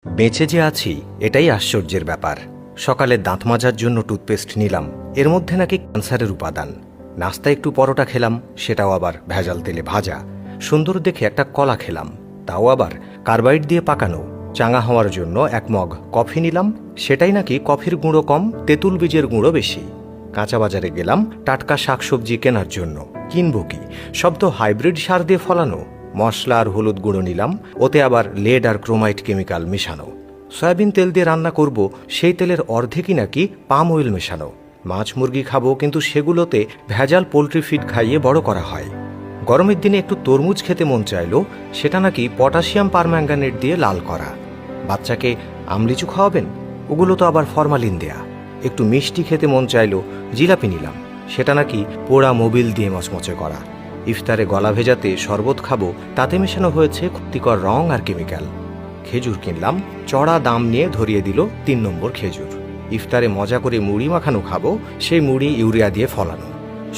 বেঁচে যে আছি এটাই আশ্চর্যের ব্যাপার। সকালে দাঁত মাজার জন্য টুথপেস্ট নিলাম, এর মধ্যে নাকি ক্যান্সারের উপাদান। নাস্তায় একটু পরোটা খেলাম, সেটাও আবার ভেজাল তেলে ভাজা। সুন্দর দেখে একটা কলা খেলাম, তাও আবার কার্বাইড দিয়ে পাকানো। চাঙা হওয়ার জন্য এক মগ কফি নিলাম, সেটাই নাকি কফির গুঁড়ো কম, তেঁতুল বীজের গুঁড়ো বেশি। কাঁচা বাজারে গেলাম টাটকা শাকসবজি কেনার জন্য, কিনবো কি, সব তো হাইব্রিড সার দিয়ে ফলানো। মশলা আর হলুদ গুঁড়ো নিলাম, ওতে আবার লেড আর ক্রোমাইট কেমিক্যাল মেশানো। সয়াবিন তেল দিয়ে রান্না করব, সেই তেলের অর্ধেকই নাকি পাম অয়েল মেশানো। মাছ মুরগি খাবো, কিন্তু সেগুলোতে ভেজাল পোলট্রি ফিড খাইয়ে বড় করা হয়। গরমের দিনে একটু তরমুজ খেতে মন চাইলো, সেটা নাকি পটাশিয়াম পারম্যাঙ্গানেট দিয়ে লাল করা। বাচ্চাকে আমলিচু খাওয়াবেন, ওগুলো তো আবার ফরমালিন দেয়া। একটু মিষ্টি খেতে মন চাইলো, জিলাপি নিলাম, সেটা নাকি পোড়া মোবিল দিয়ে মচমচে করা। ইফতারে গলা ভেজাতে শরবত খাবো, তাতে মেশানো হয়েছে ক্ষতিকর রং আর কেমিক্যাল। খেজুর কিনলাম, চড়া দাম নিয়ে ধরিয়ে দিল ৩ নম্বর খেজুর। ইফতারে মজা করে মুড়ি মাখানো খাবো, সেই মুড়ি ইউরিয়া দিয়ে ফলানো।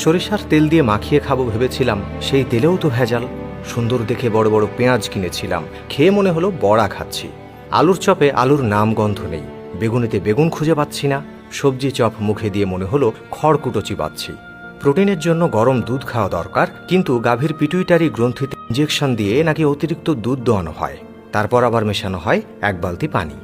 সরিষার তেল দিয়ে মাখিয়ে খাবো ভেবেছিলাম, সেই তেলেও তো ভেজাল। সুন্দর দেখে বড় বড় পেঁয়াজ কিনেছিলাম, খেয়ে মনে হলো বড়া খাচ্ছি। আলুর চপে আলুর নাম গন্ধ নেই, বেগুনিতে বেগুন খুঁজে পাচ্ছি না। সবজি চপ মুখে দিয়ে মনে হলো খড়কুটো চিবাচ্ছি। প্রোটিনের জন্য গরম দুধ খাওয়া দরকার, কিন্তু গাভীর পিটুইটারি গ্রন্থিতে ইঞ্জেকশন দিয়ে নাকি অতিরিক্ত দুধ দোয়ানো হয়, তারপর আবার মেশানো হয় 1 বালতি পানি।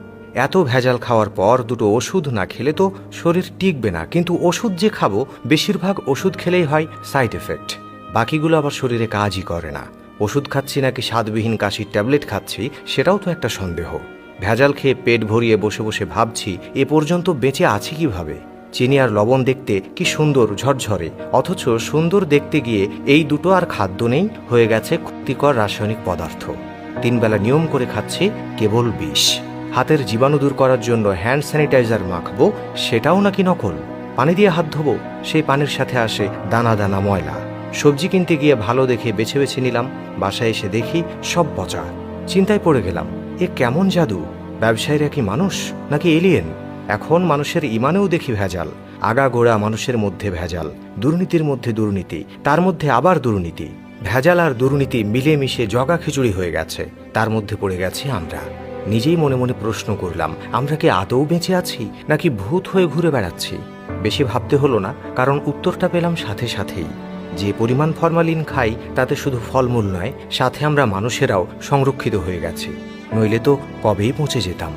এত ভেজাল খাওয়ার পর দুটো ওষুধ না খেলে তো শরীর টিকবে না, কিন্তু ওষুধ যে খাবো, বেশিরভাগ ওষুধ খেলেই হয় সাইড এফেক্ট, বাকিগুলো আবার শরীরে কাজই করে না। ওষুধ খাচ্ছি নাকি স্বাদবিহীন কাশির ট্যাবলেট খাচ্ছি, সেটাও তো একটা সন্দেহ। ভেজাল খেয়ে পেট ভরিয়ে বসে বসে ভাবছি, এ পর্যন্ত বেঁচে আছি কিভাবে। চিনি আর লবণ দেখতে কি সুন্দর ঝরঝরে, অথচ সুন্দর দেখতে গিয়ে এই দুটো আর খাদ্য নেই, হয়ে গেছে ক্ষতিকর রাসায়নিক পদার্থ। 3 বেলা নিয়ম করে খাচ্ছি, কেবল বিষ। হাতের জীবাণু দূর করার জন্য হ্যান্ড স্যানিটাইজার মাখবো, সেটাও নাকি নকল। পানি দিয়ে হাত ধোবো, সেই পানির সাথে আসে দানা দানা ময়লা। সবজি কিনতে গিয়ে ভালো দেখে বেছে বেছে নিলাম, বাসায় এসে দেখি সব পচা। চিন্তায় পড়ে গেলাম, এ কেমন জাদু? ব্যবসায়ীরা কি মানুষ নাকি এলিয়েন? এখন মানুষের ইমানেও দেখি ভেজাল। আগাগোড়া মানুষের মধ্যে ভেজাল, দুর্নীতির মধ্যে দুর্নীতি, তার মধ্যে আবার দুর্নীতি। ভেজাল আর দুর্নীতি মিলেমিশে জগা খিচুড়ি হয়ে গেছে, তার মধ্যে পড়ে গেছি আমরা। নিজেই মনে মনে প্রশ্ন করলাম, আমরা কি আদৌ বেঁচে আছি নাকি ভূত হয়ে ঘুরে বেড়াচ্ছি? বেশি ভাবতে হলো না, কারণ উত্তরটা পেলাম সাথে সাথেই। যে পরিমাণ ফরমালিন খাই, তাতে শুধু ফলমূল নয়, সাথে আমরা মানুষেরাও সংরক্ষিত হয়ে গেছি, নইলে তো কবেই পৌঁছে যেতাম।